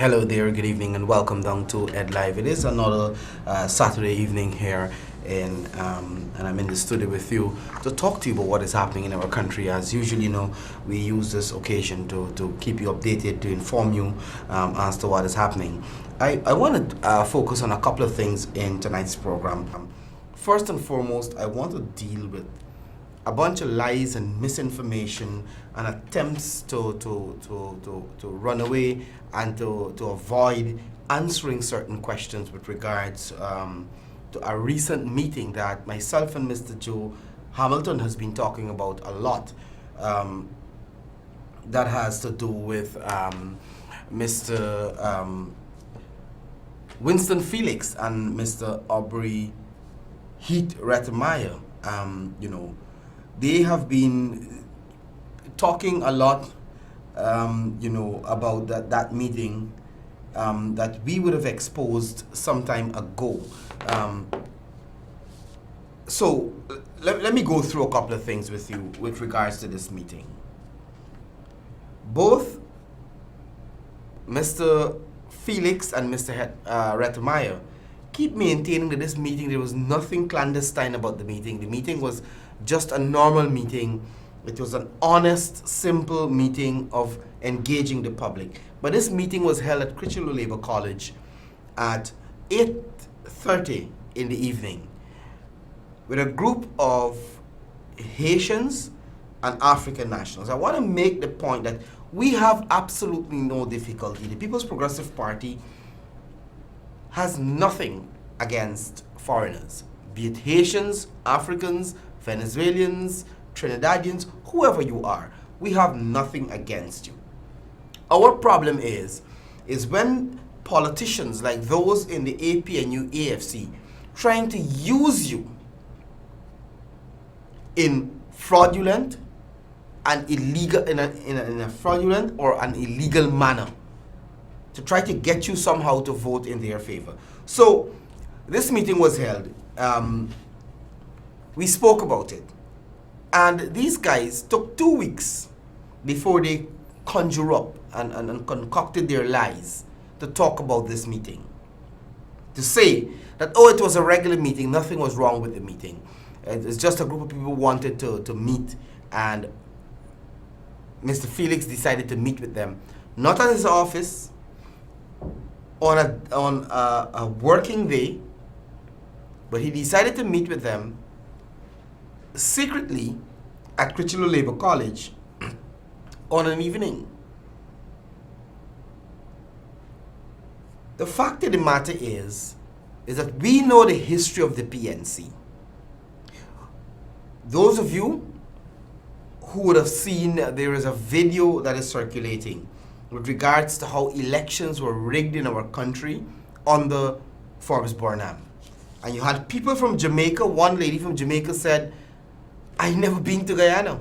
Hello there, good evening, and welcome down to Ed Live. It is another Saturday evening here, and I'm in the studio with you to talk to you about what is happening in our country. As usually, we use this occasion to keep you updated, to inform you as to what is happening. I want to focus on a couple of things in tonight's program. First and foremost, I want to deal with a bunch of lies and misinformation and attempts to run away and to avoid answering certain questions with regards to a recent meeting that myself and Mr. Joe Hamilton has been talking about a lot, that has to do with Mr. Winston Felix and Mr. Aubrey Heath Rettemeyer. They have been talking a lot, about that meeting that we would have exposed some time ago. So let me go through a couple of things with you with regards to this meeting. Both Mr. Felix and Mr. Rettemeyer keep maintaining that this meeting, there was nothing clandestine about the meeting. The meeting was just a normal meeting. It was an honest, simple meeting of engaging the public. But this meeting was held at Critchlow Labour College at 8:30 in the evening with a group of Haitians and African nationals. I want to make the point that we have absolutely no difficulty. The People's Progressive Party has nothing against foreigners, be it Haitians, Africans, Venezuelans, Trinidadians, whoever you are. We have nothing against you. Our problem is when politicians like those in the APNU AFC trying to use you in fraudulent and illegal, in a fraudulent or an illegal manner, to try to get you somehow to vote in their favor. So this meeting was held. We spoke about it. And these guys took 2 weeks before they conjure up and concocted their lies to talk about this meeting. To say that, it was a regular meeting, nothing was wrong with the meeting. It's just a group of people wanted to meet, and Mr. Felix decided to meet with them, not at his office, on a working day, but he decided to meet with them secretly at Critchlow Labour College on an evening. The fact of the matter is that we know the history of the PNC. Those of you who would have seen, there is a video that is circulating with regards to how elections were rigged in our country under Forbes Burnham. And you had people from Jamaica. One lady from Jamaica said, "I've never been to Guyana.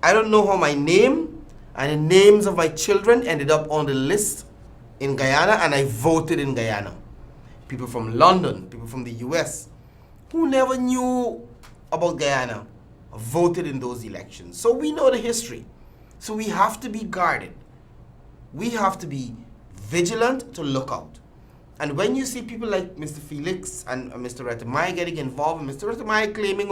I don't know how my name and the names of my children ended up on the list in Guyana, and I voted in Guyana." People from London, people from the US, who never knew about Guyana, voted in those elections. So we know the history. So we have to be guarded. We have to be vigilant to look out. And when you see people like Mr. Felix and Mr. Rettemeyer getting involved, and Mr. Rettemeyer claiming,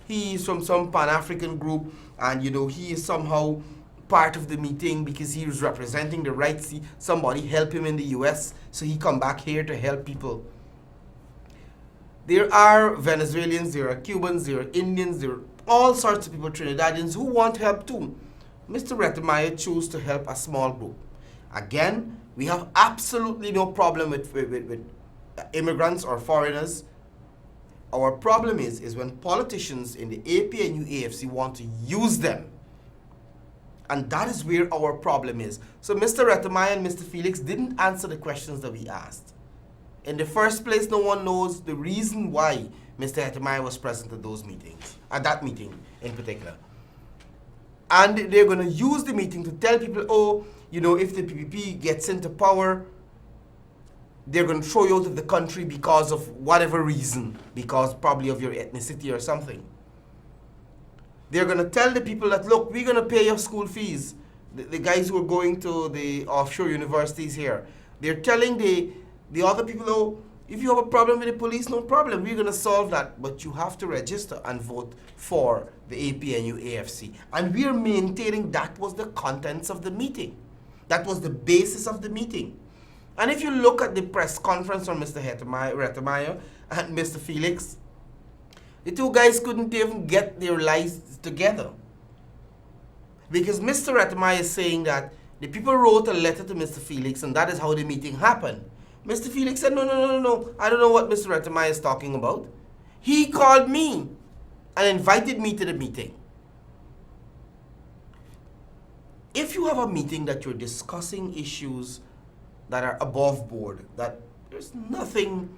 he is from some Pan-African group, and he is somehow part of the meeting because he was representing the rights, somebody help him in the US, so he come back here to help people. There are Venezuelans, there are Cubans, there are Indians, there are all sorts of people, Trinidadians, who want help too. Mr. Rettemeyer chose to help a small group. Again, we have absolutely no problem with immigrants or foreigners. Our problem is when politicians in the APNU AFC want to use them. And that is where our problem is. So Mr. Rettemeyer and Mr. Felix didn't answer the questions that we asked. In the first place, no one knows the reason why Mr. Rettemeyer was present at those meetings, at that meeting in particular. And they're going to use the meeting to tell people, if the PPP gets into power, they're going to throw you out of the country because of whatever reason, because probably of your ethnicity or something. They're going to tell the people that, look, we're going to pay your school fees. the guys who are going to the offshore universities here, they're telling the other people, oh, if you have a problem with the police, no problem, we're going to solve that. But you have to register and vote for the APNU AFC. And we're maintaining that was the contents of the meeting. That was the basis of the meeting. And if you look at the press conference from Mr. Rettemeyer and Mr. Felix, the two guys couldn't even get their lives together. Because Mr. Rettemeyer is saying that the people wrote a letter to Mr. Felix and that is how the meeting happened. Mr. Felix said, no, I don't know what Mr. Rettemeyer is talking about. He called me and invited me to the meeting. If you have a meeting that you're discussing issues that are above board, that there's nothing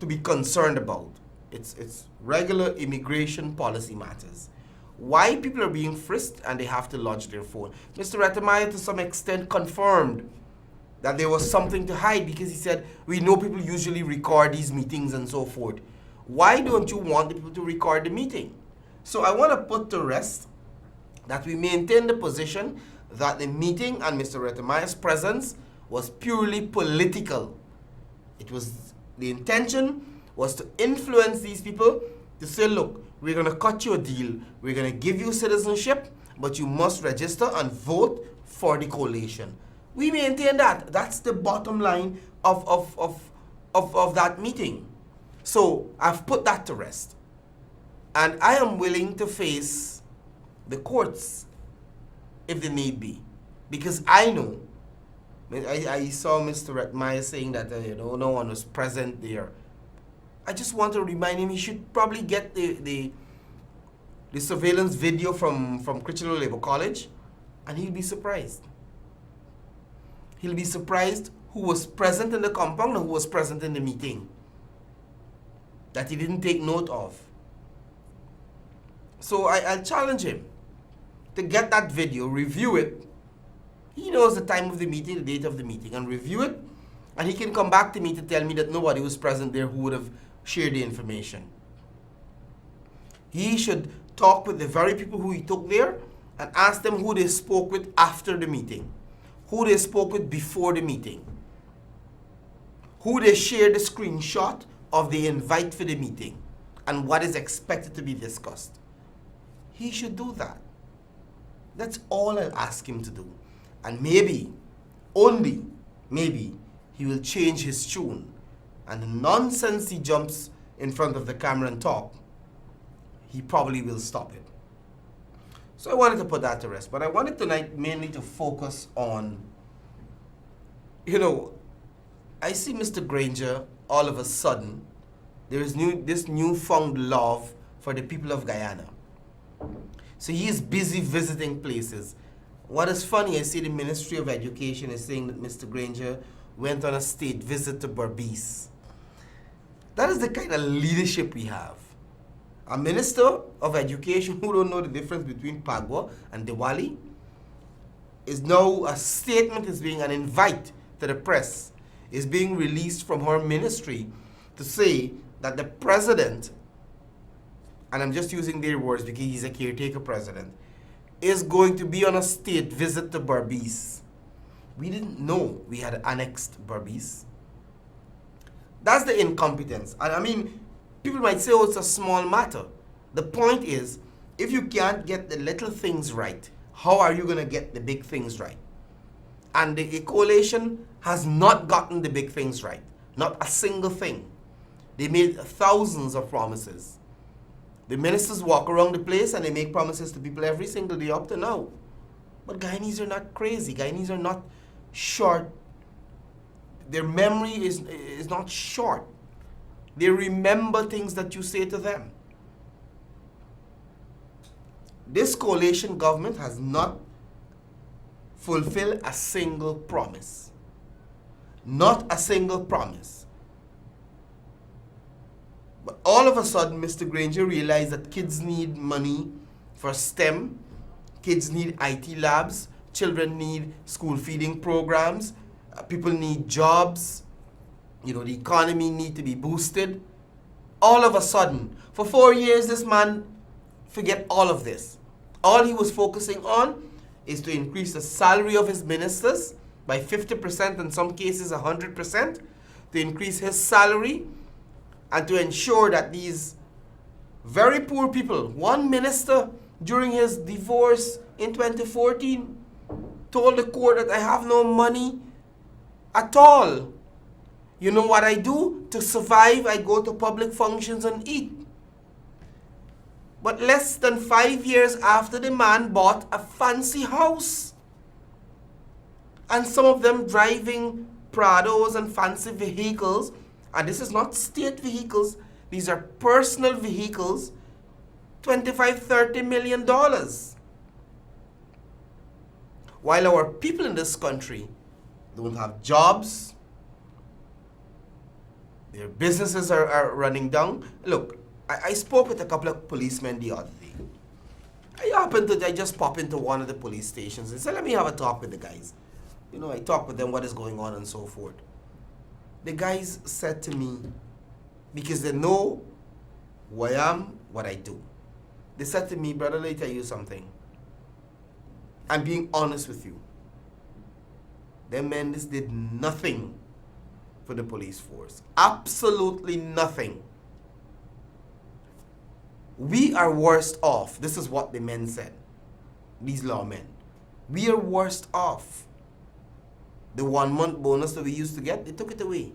to be concerned about, it's regular immigration policy matters. Why people are being frisked and they have to lodge their phone? Mr. Rettemeyer to some extent confirmed that there was something to hide because he said, we know people usually record these meetings and so forth. Why don't you want the people to record the meeting? So I want to put to rest that we maintain the position that the meeting and Mr. Rettemeyer's presence was purely political. It was, the intention was to influence these people to say, look, we're going to cut you a deal, we're going to give you citizenship, but you must register and vote for the coalition. We maintain that. That's the bottom line of that meeting. So I've put that to rest. And I am willing to face the courts if they need be. Because I know, I saw Mr. Rettemeyer saying that no one was present there. I just want to remind him he should probably get the surveillance video from Critchlow Labour College, and he'll be surprised. He'll be surprised who was present in the compound and who was present in the meeting that he didn't take note of. So I'll challenge him to get that video, review it. He knows the time of the meeting, the date of the meeting, and review it, and he can come back to me to tell me that nobody was present there who would have shared the information. He should talk with the very people who he took there and ask them who they spoke with after the meeting, who they spoke with before the meeting, who they shared the screenshot of the invite for the meeting, and what is expected to be discussed. He should do that. That's all I'll ask him to do. And maybe, only maybe, he will change his tune. And the nonsense he jumps in front of the camera and talk, he probably will stop it. So I wanted to put that to rest. But I wanted tonight mainly to focus on, I see Mr. Granger all of a sudden, there is this newfound love for the people of Guyana. So he is busy visiting places. What is funny, I see the Ministry of Education is saying that Mr. Granger went on a state visit to Berbice. That is the kind of leadership we have. A Minister of Education who don't know the difference between Pagwa and Diwali is now a statement is being, an invite to the press is being released from her ministry to say that the president, and I'm just using their words because he's a caretaker president, is going to be on a state visit to Berbice. We didn't know we had annexed Berbice. That's the incompetence. And I mean, people might say, oh, it's a small matter. The point is, if you can't get the little things right, how are you going to get the big things right? And the coalition has not gotten the big things right. Not a single thing. They made thousands of promises. The ministers walk around the place and they make promises to people every single day up to now. But Guyanese are not crazy. Guyanese are not short. Their memory is not short. They remember things that you say to them. This coalition government has not fulfilled a single promise. Not a single promise. But all of a sudden, Mr. Granger realized that kids need money for STEM, kids need IT labs, children need school feeding programs, people need jobs, the economy need to be boosted. All of a sudden, for 4 years, this man forget all of this. All he was focusing on is to increase the salary of his ministers by 50%, in some cases 100%, to increase his salary and to ensure that these very poor people, one minister during his divorce in 2014 told the court that I have no money at all. You know what I do? To survive, I go to public functions and eat. But less than 5 years after, the man bought a fancy house. And some of them driving Prados and fancy vehicles. And this is not state vehicles. These are personal vehicles. $25–30 million. While our people in this country don't have jobs, their businesses are running down. Look, I spoke with a couple of policemen the other day. I just pop into one of the police stations and said, let me have a talk with the guys. You know, I talk with them, what is going on and so forth. The guys said to me, because they know who I am, what I do. They said to me, brother, let me tell you something. I'm being honest with you. Them men did nothing for the police force. Absolutely nothing. We are worst off. This is what the men said. These lawmen. We are worst off. The 1 month bonus that we used to get, they took it away.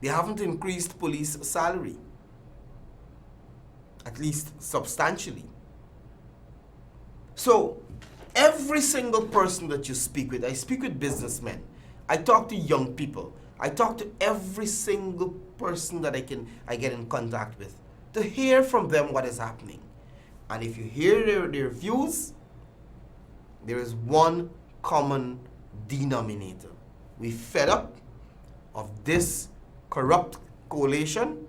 They haven't increased police salary. At least substantially. So, every single person that you speak with, I speak with businessmen, I talk to young people, I talk to every single person that I get in contact with, to hear from them what is happening. And if you hear their views, there is one common denominator. We fed up of this corrupt coalition,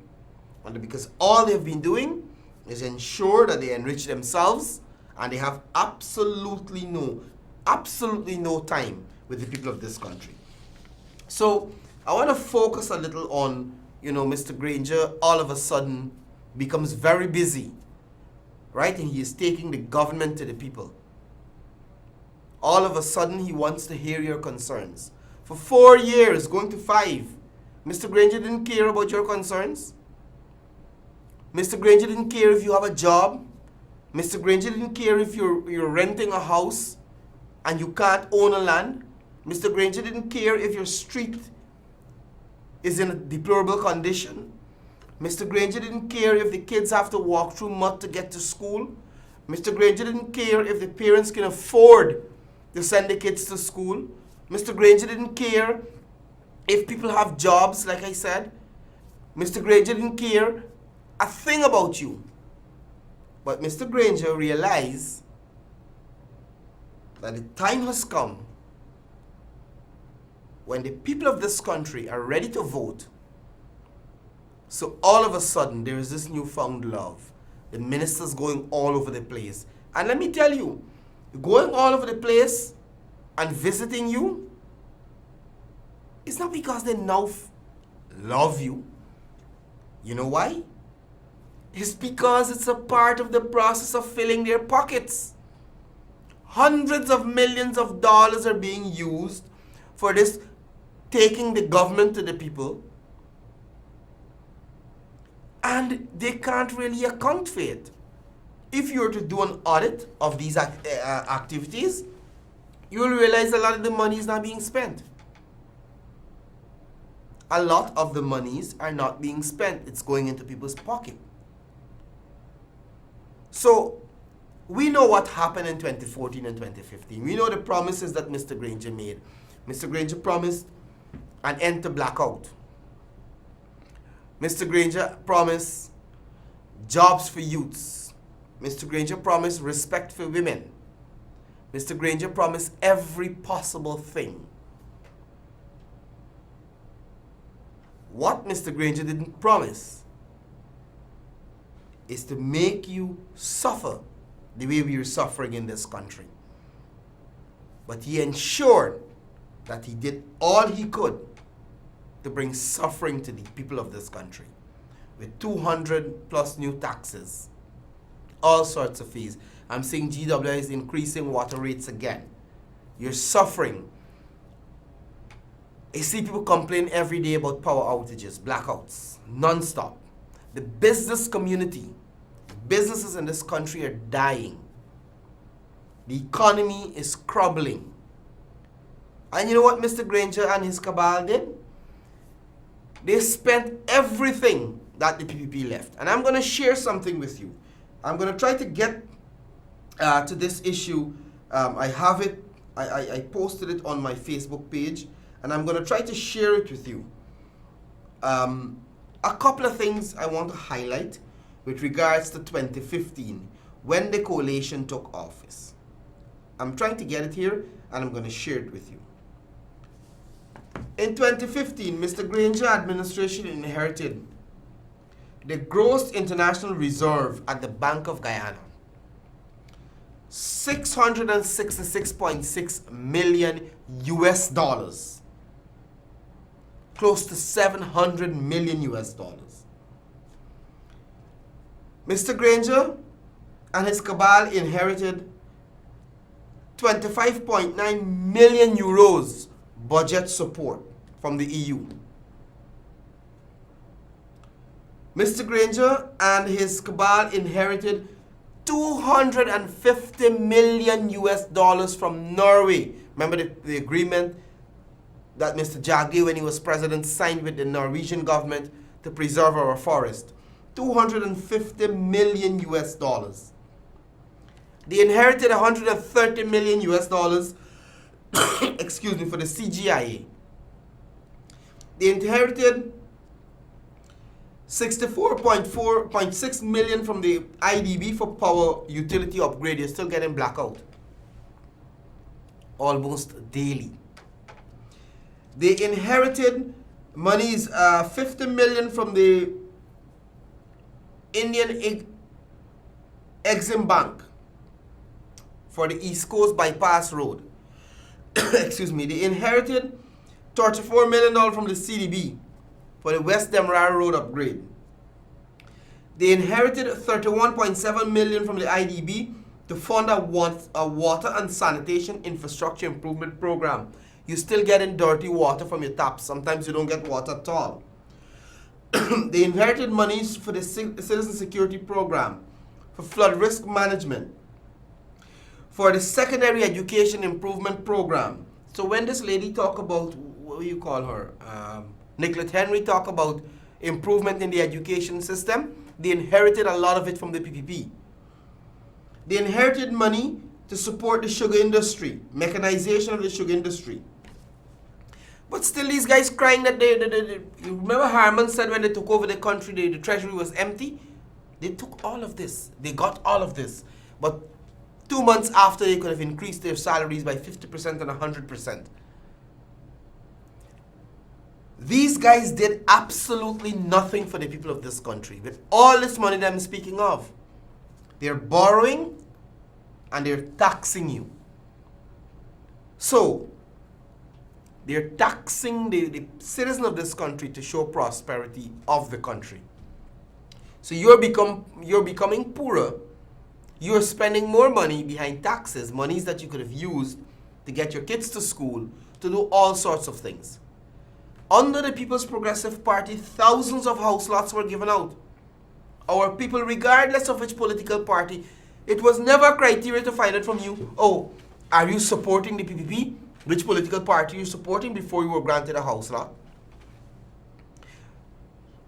and because all they've been doing is ensure that they enrich themselves, and they have absolutely no time with the people of this country. So I want to focus a little on, Mr. Granger all of a sudden becomes very busy, right? And he is taking the government to the people. All of a sudden he wants to hear your concerns. For 4 years, going to 5, Mr. Granger didn't care about your concerns. Mr. Granger didn't care if you have a job. Mr. Granger didn't care if you're renting a house and you can't own a land. Mr. Granger didn't care if your street is in a deplorable condition. Mr. Granger didn't care if the kids have to walk through mud to get to school. Mr. Granger didn't care if the parents can afford to send the kids to school. Mr. Granger didn't care if people have jobs, like I said. Mr. Granger didn't care a thing about you. But Mr. Granger realized that the time has come when the people of this country are ready to vote. So all of a sudden, there is this newfound love. The ministers going all over the place. And let me tell you, going all over the place and visiting you, it's not because they now love you. You know why? It's because it's a part of the process of filling their pockets. Hundreds of millions of dollars are being used for this, taking the government to the people. And they can't really account for it. If you were to do an audit of these activities, you will realize a lot of the money is not being spent. A lot of the monies are not being spent. It's going into people's pocket. So, we know what happened in 2014 and 2015. We know the promises that Mr. Granger made. Mr. Granger promised an end to blackout. Mr. Granger promised jobs for youths. Mr. Granger promised respect for women. Mr. Granger promised every possible thing. What Mr. Granger didn't promise is to make you suffer the way we are suffering in this country. But he ensured that he did all he could to bring suffering to the people of this country with 200 plus new taxes, all sorts of fees. I'm seeing GWI is increasing water rates again. You're suffering. I see people complain every day about power outages, blackouts, non-stop. The business community, businesses in this country are dying. The economy is crumbling. And you know what Mr. Granger and his cabal did? They spent everything that the PPP left. And I'm going to share something with you. I'm going to try to get to this issue. I have it. I posted it on my Facebook page. And I'm going to try to share it with you. A couple of things I want to highlight with regards to 2015, when the coalition took office. I'm trying to get it here, and I'm going to share it with you. In 2015, Mr. Granger administration inherited the gross international reserve at the Bank of Guyana, $666.6 million US dollars, close to 700 million US dollars. Mr. Granger and his cabal inherited 25.9 million euros budget support from the EU. Mr. Granger and his cabal inherited 250 million US dollars from Norway. Remember the agreement that Mr. Jagge, when he was president, signed with the Norwegian government to preserve our forest. 250 million US dollars. They inherited 130 million US dollars excuse me, for the CGIA. They inherited 64.6 million from the IDB for power utility upgrade. You're still getting blackout almost daily. They inherited monies, 50 million from the Indian Exim Bank for the East Coast Bypass Road. Excuse me. They inherited $34 million from the CDB for the West Demerara Road upgrade. They inherited 31.7 million from the IDB to fund a water and sanitation infrastructure improvement program. You're still getting dirty water from your taps. Sometimes you don't get water at all. They inherited monies for the Citizen Security Program, for flood risk management, for the Secondary Education Improvement Program. So when this lady talk about, what do you call her? Nicolette Henry talk about improvement in the education system, they inherited a lot of it from the PPP. They inherited money to support the sugar industry, mechanization of the sugar industry. But still these guys crying that they you remember Harman said when they took over the country, the treasury was empty? They took all of this. They got all of this. But 2 months after, they could have increased their salaries by 50% and 100%. These guys did absolutely nothing for the people of this country. With all this money that I'm speaking of, they're borrowing and they're taxing you. So, they're taxing the citizen of this country to show prosperity of the country. So you're becoming poorer. You're spending more money behind taxes, monies that you could have used to get your kids to school, to do all sorts of things. Under the People's Progressive Party, thousands of house lots were given out. Our people, regardless of which political party, it was never a criteria to find out from you, oh, are you supporting the PPP? Which political party are you supporting before you were granted a house lot?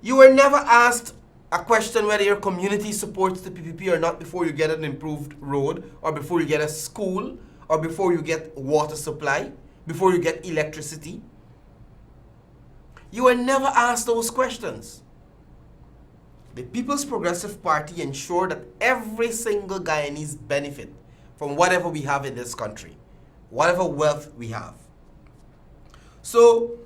You were never asked a question whether your community supports the PPP or not before you get an improved road, or before you get a school, or before you get water supply, before you get electricity. You were never asked those questions. The People's Progressive Party ensured that every single Guyanese benefit from whatever we have in this country, whatever wealth we have. So,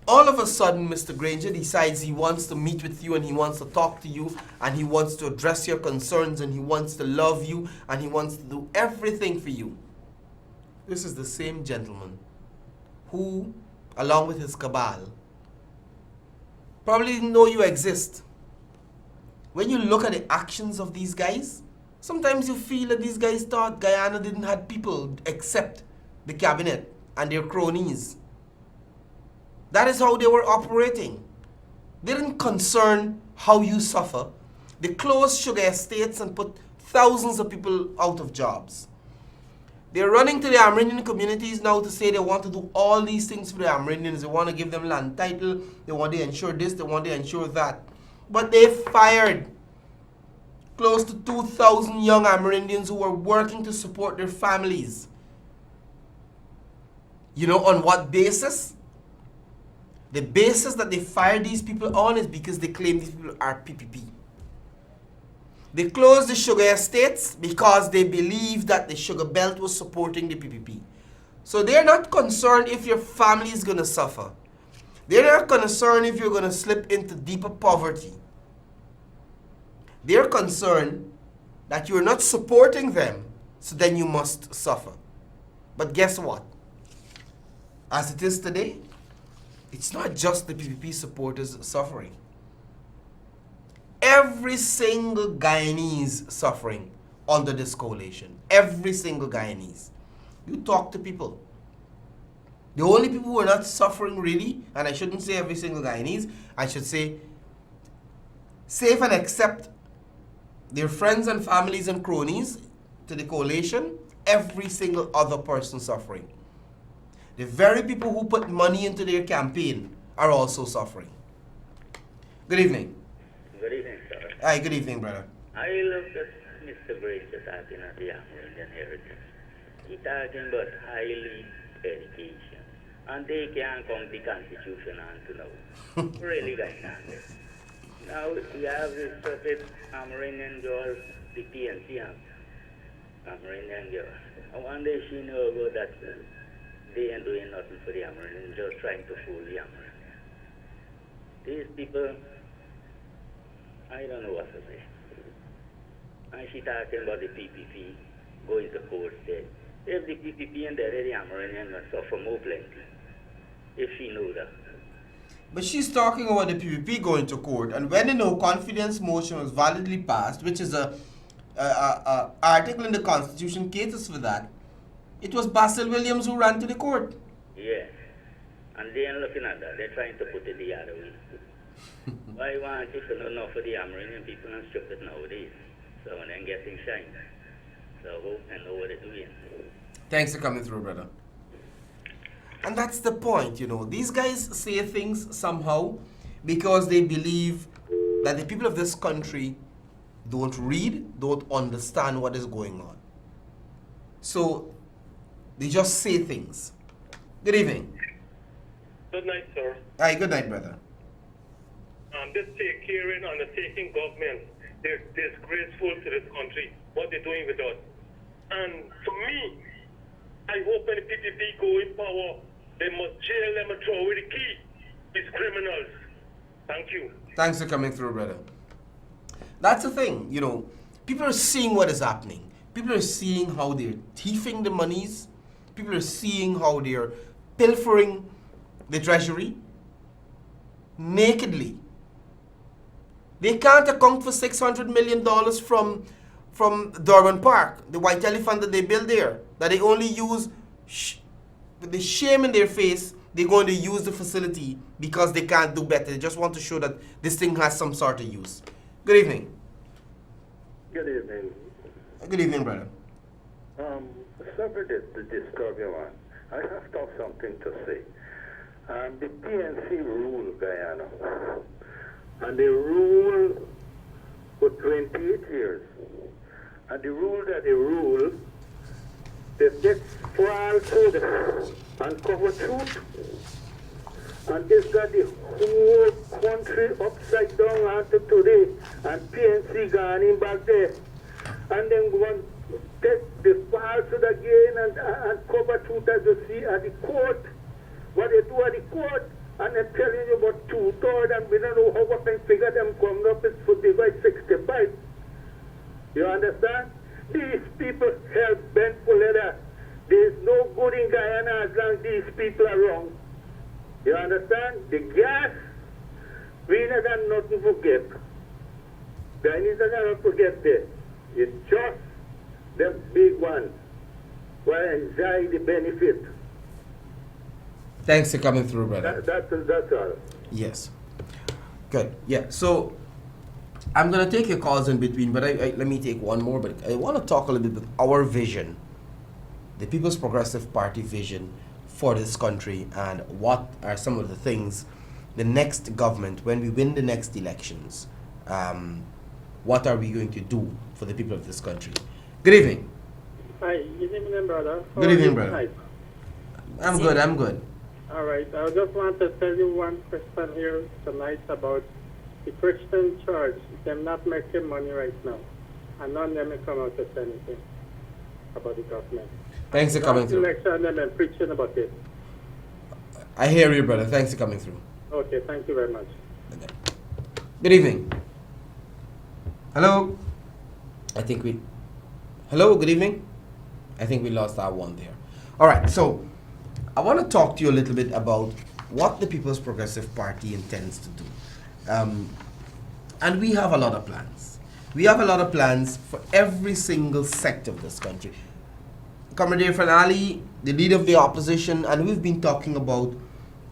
all of a sudden, Mr. Granger decides he wants to meet with you and he wants to talk to you and he wants to address your concerns and he wants to love you and he wants to do everything for you. This is the same gentleman who, along with his cabal, probably didn't know you exist. When you look at the actions of these guys, Sometimes you feel that these guys thought Guyana didn't have people except the cabinet and their cronies. That is how they were operating. They didn't concern how you suffer. They closed sugar estates and put thousands of people out of jobs. They're running to the Amerindian communities now to say they want to do all these things for the Amerindians. They want to give them land title. They want to ensure this. They want to ensure that. But they fired close to 2,000 young Amerindians who were working to support their families. You know on what basis? The basis that they fired these people on is because they claim these people are PPP. They closed the sugar estates because they believed that the sugar belt was supporting the PPP. So they're not concerned if your family is going to suffer. They're not concerned if you're going to slip into deeper poverty. They're concerned that you're not supporting them, so then you must suffer. But guess what? As it is today, it's not just the PPP supporters suffering. Every single Guyanese suffering under this coalition. Every single Guyanese. You talk to people. The only people who are not suffering really, and I shouldn't say every single Guyanese, I should say safe and accept their friends and families and cronies to the coalition, every single other person suffering. The very people who put money into their campaign are also suffering. Good evening. Good evening, sir. Hi, good evening, brother. I look at Mr. Grace talking at the Amerindian heritage. He talking about highly education. And they can't come the constitution on to know. Really, guys. Now, we have this stupid Amerindian girl, the PNC Amerindian girl. I wonder if she know about that they ain't doing nothing for the Amerindians, just trying to fool the Amerindians. These people, I don't know what to say. And she talking about the PPP going to court there. If the PPP and the Amerindians going to suffer more plenty, if she knew that. But she's talking about the PPP going to court, and when the no confidence motion was validly passed, which is a article in the Constitution caters for that, it was Basil Williams who ran to the court. Yeah, and they ain't looking at that. They're trying to put it the other way. Why want it to know for the Amerindian people and stupid nowadays? So then getting shine. So hope and know what they're doing. Thanks for coming through, brother. And that's the point, you know. These guys say things somehow because they believe that the people of this country don't read, don't understand what is going on. So they just say things. Good evening. Good night, sir. Hi, good night, brother. This take-caring, undertaking government, they're disgraceful to this country, what they're doing with us. And for me, I hope when the PPP go in power, they must jail them and throw away the key. These criminals. Thank you. Thanks for coming through, brother. That's the thing, you know. People are seeing what is happening. People are seeing how they're thieving the monies. People are seeing how they're pilfering the treasury nakedly. They can't account for $600 million from Durban Park, the white elephant that they built there, that they only use with the shame in their face. They're going to use the facility because they can't do better. They just want to show that this thing has some sort of use. Good evening. Good evening. Good evening, brother. Subject the disturbing one. I have got something to say. The PNC rule Guyana, and they rule for 28 years. And the rule that they rule, they get falsehood and cover truth. And they've got the whole country upside down until today. And PNC gone back there. And then go and take the falsehood again and cover truth as you see at the court. What they do at the court. And they're telling you about 2/3, and we don't know how what kind of figure them coming up is for divide 65. You understand? These people help bend for leather. There's no good in Guyana as long as these people are wrong. You understand? The gas, we not got nothing to forget. Guyanese are not forget that. It's just the big ones will enjoy the benefit. Thanks for coming through, brother. That's all. Yes. Good. Yeah. So I'm gonna take your calls in between, but let me take one more. But I want to talk a little bit about our vision, the People's Progressive Party vision for this country, and what are some of the things the next government, when we win the next elections, what are we going to do for the people of this country? Good evening. Hi, good evening, brother. Good evening, brother. Tonight? I'm good. I'm good. All right, I just want to tell you one question here tonight about the Christian church. They're not making money right now, and none of them come out to say anything about the government. Thanks for coming through. Election, they've been preaching about it. I hear you, brother. Thanks for coming through. Okay, thank you very much. Good evening. Hello. Hello, good evening. I think we lost our one there. All right, so I want to talk to you a little bit about what the People's Progressive Party intends to do. And we have a lot of plans. We have a lot of plans for every single sector of this country. Comrade Fanali, the leader of the opposition, and we've been talking about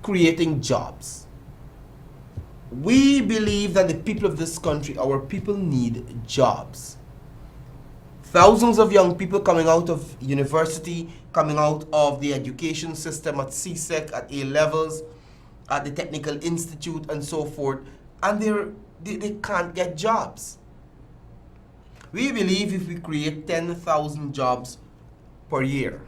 creating jobs. We believe that the people of this country, our people, need jobs. Thousands of young people coming out of university, coming out of the education system at CSEC, at A levels, at the Technical Institute, and so forth, and they can't get jobs. We believe if we create 10,000 jobs per year,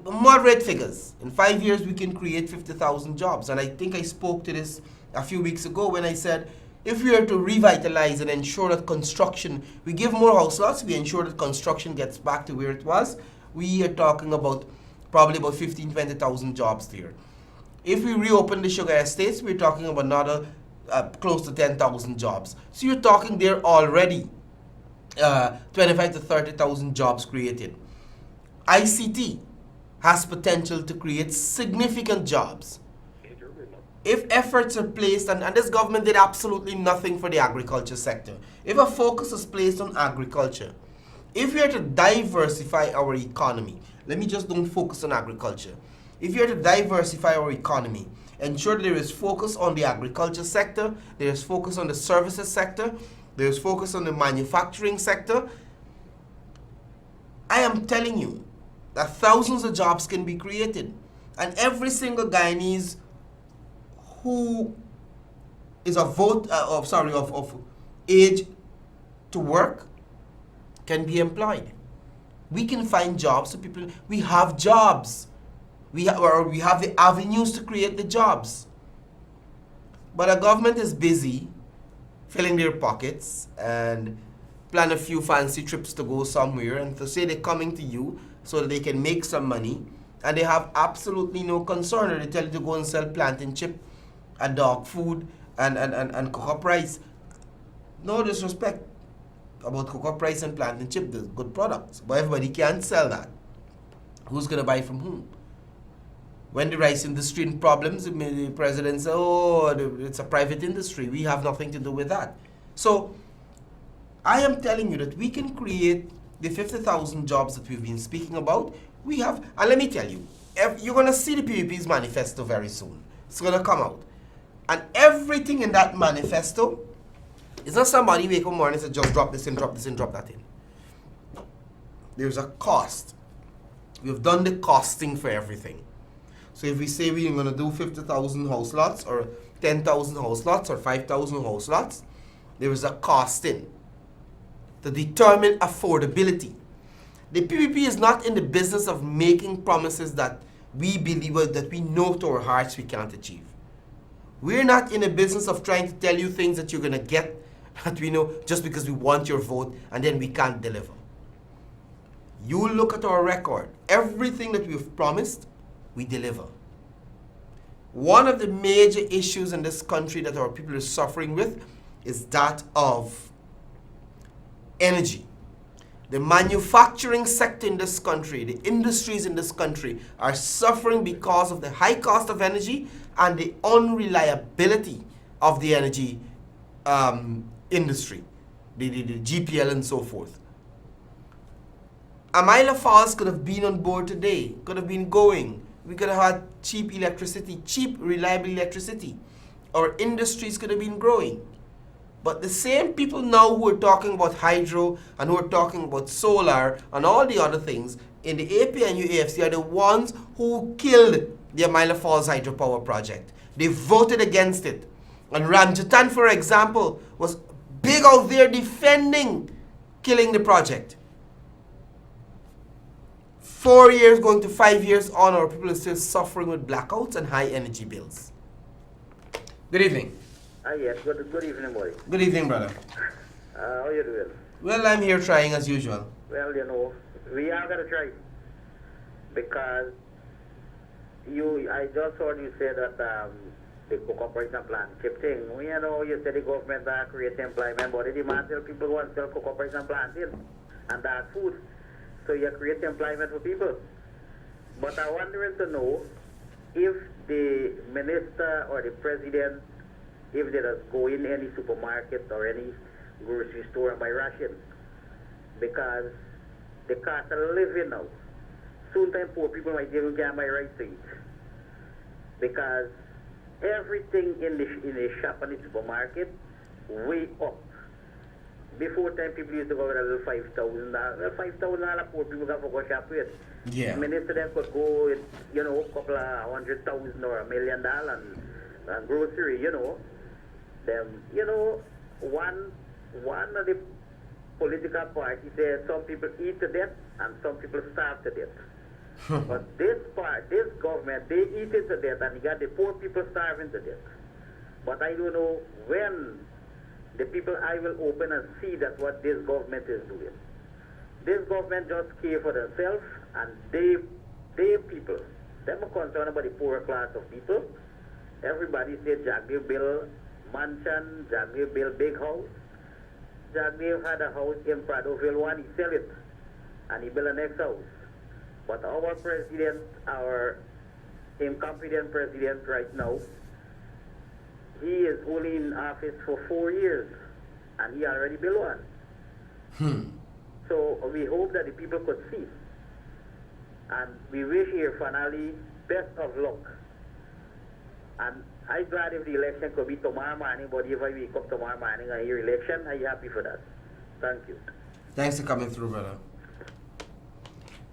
moderate figures, in 5 years we can create 50,000 jobs. And I think I spoke to this a few weeks ago when I said, if we are to revitalize and ensure that construction, we give more house lots, we ensure that construction gets back to where it was, we are talking about probably about 15,000, 20,000 jobs there. If we reopen the sugar estates, we're talking about another close to 10,000 jobs. So you're talking there already 25,000 to 30,000 jobs created. ICT has potential to create significant jobs. If efforts are placed, and this government did absolutely nothing for the agriculture sector. If a focus is placed on agriculture, if we are to diversify our economy, let me just don't focus on agriculture. If you are to diversify our economy, ensure that there is focus on the agriculture sector, there is focus on the services sector, there is focus on the manufacturing sector, I am telling you that thousands of jobs can be created. And every single Guyanese who is of age to work can be employed. We can find jobs to people. We have jobs. We have the avenues to create the jobs. But our government is busy filling their pockets and plan a few fancy trips to go somewhere and to say they're coming to you so that they can make some money, and they have absolutely no concern, or they tell you to go and sell plantain chip and dog food and cocoa price. No disrespect about cocoa price and plantain chip, they're good products, but everybody can't sell that. Who's going to buy from whom? When the rice industry in problems, the president says, oh, it's a private industry. We have nothing to do with that. So I am telling you that we can create the 50,000 jobs that we've been speaking about. We have, and let me tell you, you're going to see the PVP's manifesto very soon. It's going to come out. And everything in that manifesto is not somebody wake up morning and say, just drop this in, drop this in, drop that in. There's a cost. We've done the costing for everything. So if we say we're going to do 50,000 house lots or 10,000 house lots or 5,000 house lots, there is a costing to determine affordability. The PPP is not in the business of making promises that we believe, that we know to our hearts we can't achieve. We're not in a business of trying to tell you things that you're going to get that we know just because we want your vote and then we can't deliver. You look at our record. Everything that we've promised, we deliver. One of the major issues in this country that our people are suffering with is that of energy. The manufacturing sector in this country, the industries in this country are suffering because of the high cost of energy and the unreliability of the energy industry. the GPL and so forth. Amila Falls could have been on board today, could have been going. We could have had cheap electricity, cheap, reliable electricity. Our industries could have been growing. But the same people now who are talking about hydro and who are talking about solar and all the other things in the APNU AFC are the ones who killed the Amila Falls hydropower project. They voted against it. And Ramjatan, for example, was big out there defending killing the project. 4 years going to 5 years on, our people are still suffering with blackouts and high energy bills. Good evening. Yes, good evening, boy. Good evening, brother. How you doing? Well, I'm here trying as usual. Well, you know, we are going to try. Because I just heard you say that the co-operation plan kept saying, well, you know, you said the government create employment, but the demand tell people want to sell co-operation plants in, and that's food. So you create employment for people. But I wondering to know if the minister or the president, if they just go in any supermarket or any grocery store and buy rations. Because the cost of living now. Sometimes poor people might even can't buy rice to eat. Because everything in the shop and the supermarket way up. Before time people used to go with a little $5,000. $5,000 poor people got to go shop with. Yeah. Minister then could go with, you know, a couple of $100,000 or $1 million and grocery, you know. Them, you know, one of the political parties says some people eat to death and some people starve to death. But this government, they eat it to death and you got the poor people starving to death. But I don't know when the people I will open and see that what this government is doing. This government just care for themselves and they people. Them are concerned about the poorer class of people. Everybody said Jagdev build mansion, Jagdev build big house. Jagdev had a house in Pradoville one, he sell it and he build a next house. But our president, our incompetent president right now, he is only in office for 4 years and he already built one. So we hope that the people could see. And we wish here finally best of luck. And I'm glad if the election could be tomorrow morning, but if I wake up tomorrow morning and hear election, I'm happy for that. Thank you. Thanks for coming through, brother.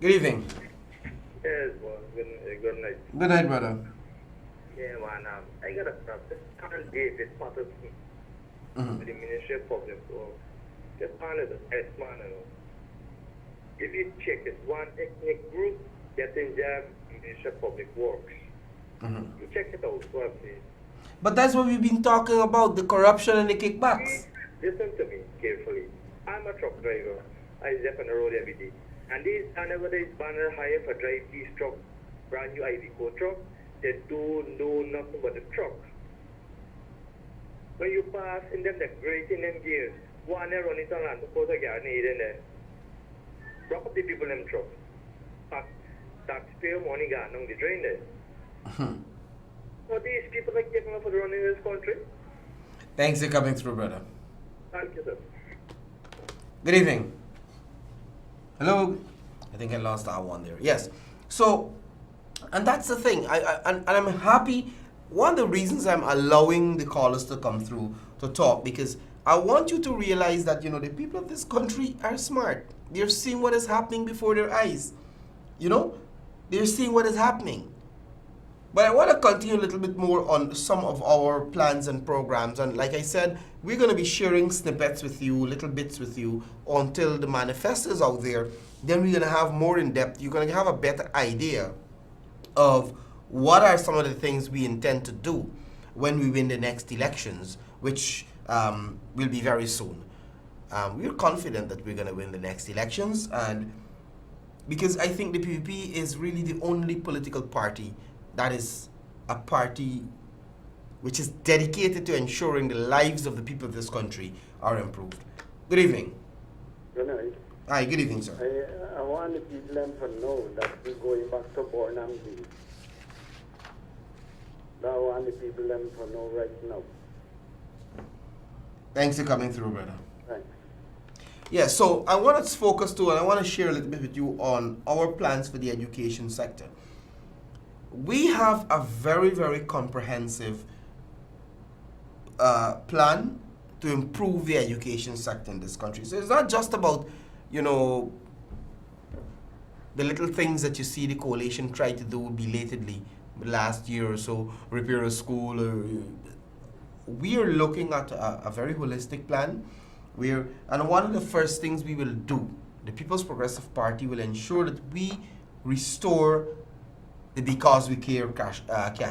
Good evening. Yes, well, good night. Good night, brother. Yeah, man, I got a problem. This current date is part of the Ministry of Public Works. Just part of the S-man, you know. If you check, it's one ethnic group getting job in Ministry of Public Works. You check it out, well, please. But that's what we've been talking about, the corruption and the kickbacks. Listen to me carefully. I'm a truck driver. I step on the road every day. And whenever there is banner hire for drive these truck, brand new Iveco truck, they don't do nothing but the truck. When you pass in them, they're great in them gears. One they run it on land, suppose I get an aid in there. Rock up the people in them truck. Taxpayer money gone down the drain there. What these people are giving up for running this country? Thanks for coming through, brother. Thank you, sir. Good evening. Hello. I think I lost that one there. Yes. So, and that's the thing. And I'm happy. One of the reasons I'm allowing the callers to come through to talk, because I want you to realize that, you know, the people of this country are smart. They're seeing what is happening before their eyes. You know, they're seeing what is happening. But I want to continue a little bit more on some of our plans and programs. And like I said, we're going to be sharing snippets with you, little bits with you, until the manifesto is out there. Then we're going to have more in depth. You're going to have a better idea of what are some of the things we intend to do when we win the next elections, which will be very soon. We're confident that we're going to win the next elections, and because I think the PPP is really the only political party that is a party which is dedicated to ensuring the lives of the people of this country are improved. Good evening. Good night. Hi, good evening, sir. I want the people to know that we're going back to Burnham Day. I want the people to know right now. Thanks for coming through, brother. Thanks. Yeah, so I want to focus too, and I want to share a little bit with you on our plans for the education sector. We have a very, very comprehensive plan to improve the education sector in this country. So it's not just about, you know, the little things that you see the coalition try to do belatedly last year or so, repair a school. We are looking at a very holistic plan. And one of the first things we will do, the People's Progressive Party will ensure that we restore the Because We Care cash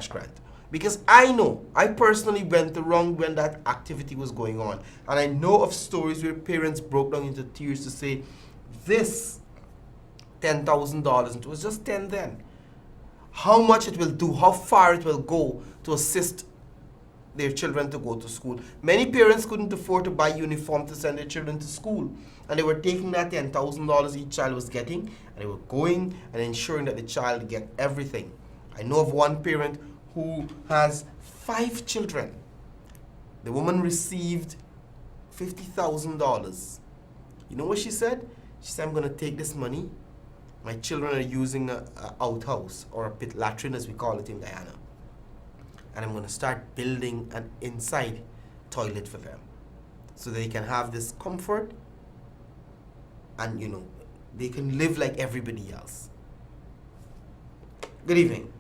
grant. Because I personally went around when that activity was going on. And I know of stories where parents broke down into tears to say, this $10,000, it was just 10 then, how much it will do, how far it will go to assist their children to go to school. Many parents couldn't afford to buy uniform to send their children to school. And they were taking that $10,000 each child was getting, and they were going and ensuring that the child get everything. I know of one parent who has 5 children. The woman received $50,000. You know what she said? She said, I'm going to take this money. My children are using an outhouse, or a pit latrine as we call it in Guyana. And I'm going to start building an inside toilet for them so they can have this comfort and, you know, they can live like everybody else. Good evening.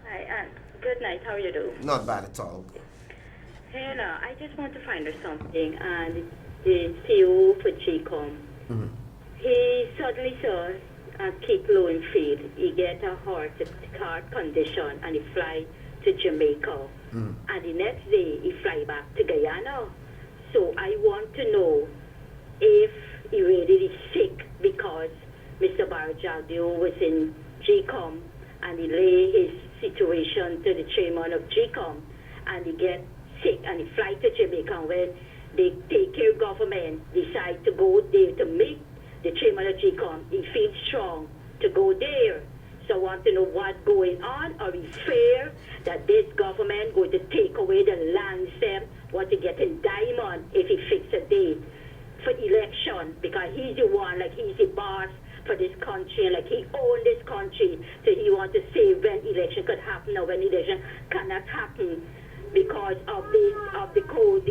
Hi, good night. How are you doing? Not bad at all. Hey, no, I just want to find out something. And the CEO for GCOM, he suddenly saw Keith Lowenfield. He get a heart condition and he fly to Jamaica. And the next day he fly back to Guyana. So I want to know if he really is sick because Mr. Barajadio was in GCOM and he lay his situation to the chairman of GCOM and he get sick and he fly to Jamaica. And when the take care government decide to go there to meet the chairman of GCOM, he feels strong to go there. So I want to know what's going on. Are we fair that this government going to take away the land stamp, what to get in diamond if he fix a date for election? Because he's the one, like he's the boss for this country, and like he owned this country. So he want to say when election could happen or when election cannot happen because of the code,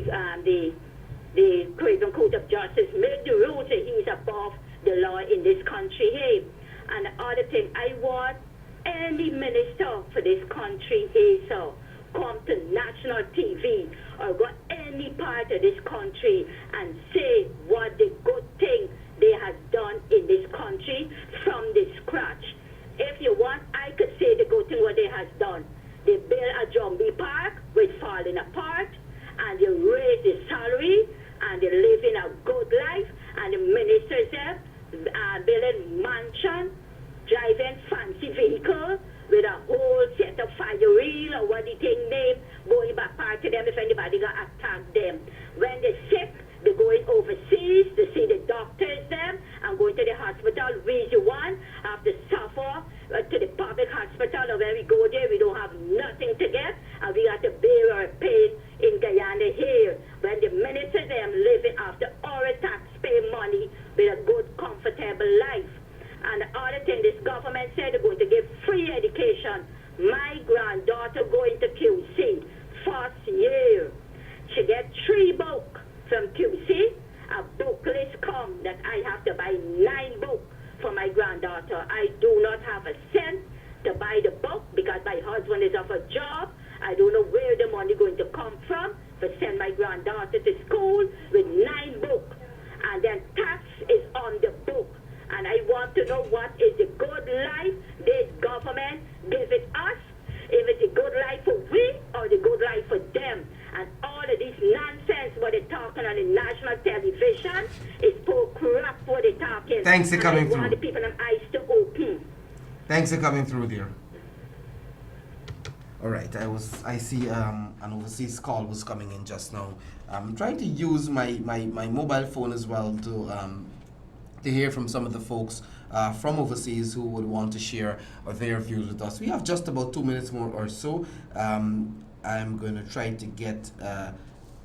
the Craven Court of Justice made the rule that he's above the law in this country. Hey. And the other thing, I want any minister for this country is come to national TV or go any part of this country and say what the good thing they have done in this country from the scratch. If you want, I could say the good thing what they has done. They built a Jumbie Park which falling apart, and they raise the salary, and they live in a good life, and the ministers there building mansion, driving fancy vehicle with a whole set of fire reel or what the thing name, going back part to them if anybody got attack them. When they're sick, they're going overseas to see the doctors them and going to the hospital. We the one have to suffer to the public hospital, and when we go there we don't have nothing to get, and we got to bear our pain in Guyana here. When the minister them living after our taxpayer money with a good comfortable life. And the other thing, this government said they're going to give free education. My granddaughter going to QC first year. She get 3 books from QC. A book list come that I have to buy 9 books for my granddaughter. I do not have a cent to buy the book because my husband is off a job. I don't know where the money going to come from to send my granddaughter to school with 9 books. And then tax is on the book. And I want to know what is the good life this government give it us. If it's a good life for we or the good life for them. And all of this nonsense what they're talking on the national television is for crap what they're talking. Thanks for coming through. I want the people in eyes to open. Thanks for coming through there. All right, I see an overseas call was coming in just now. I'm trying to use my mobile phone as well to hear from some of the folks from overseas who would want to share their views with us. We have just about 2 minutes more or so. I'm going to try to get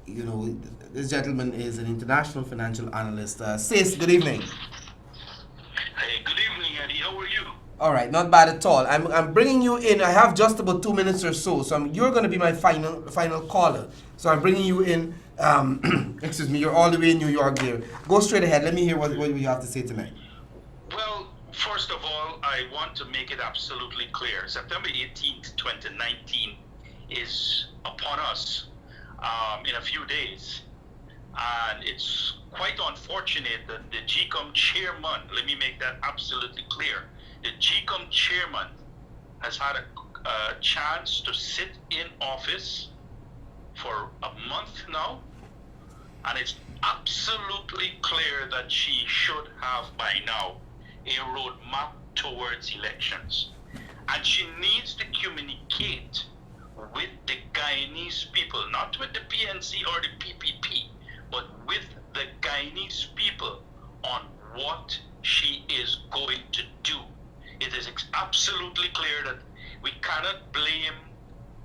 you know, this gentleman is an international financial analyst. Sis, good evening. Hey, good evening, Eddie. How are you? All right, not bad at all. I'm bringing you in. I have just about 2 minutes or so, so you're going to be my final caller. So I'm bringing you in. Excuse me. You're all the way in New York there. Go straight ahead. Let me hear what you have to say tonight. Well, first of all, I want to make it absolutely clear. September 18th, 2019 is upon us in a few days. And it's quite unfortunate that the GCOM chairman, let me make that absolutely clear, the GCOM chairman has had a chance to sit in office for a month now, and it's absolutely clear that she should have by now a roadmap towards elections. And she needs to communicate with the Guyanese people, not with the PNC or the PPP, but with the Guyanese people on what she is going to do. It is absolutely clear that we cannot blame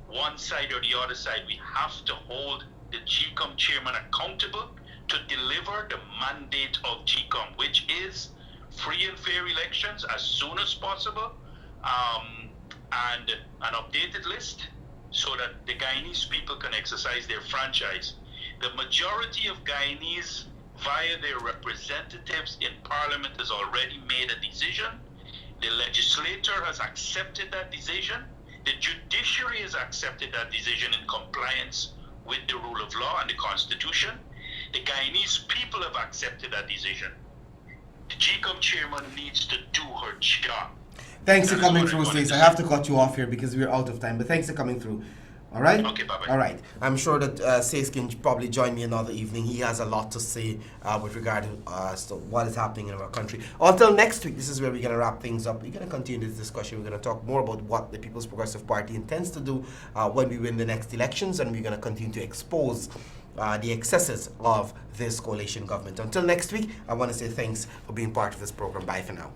one side or the other side. We have to hold the GCOM chairman accountable to deliver the mandate of GCOM, which is free and fair elections as soon as possible, and an updated list so that the Guyanese people can exercise their franchise. The majority of Guyanese, via their representatives in Parliament, has already made a decision. The legislature has accepted that decision. The judiciary has accepted that decision in compliance with the rule of law and the Constitution. The Guyanese people have accepted that decision. The GCOM chairman needs to do her job. Thanks for coming through, Stace. I have to cut you off here because we're out of time, but thanks for coming through. All right? Okay, bye-bye. All right. I'm sure that Stace can probably join me another evening. He has a lot to say with regard to what is happening in our country. Until next week, this is where we're going to wrap things up. We're going to continue this discussion. We're going to talk more about what the People's Progressive Party intends to do when we win the next elections, and we're going to continue to expose the excesses of this coalition government. Until next week, I want to say thanks for being part of this program. Bye for now.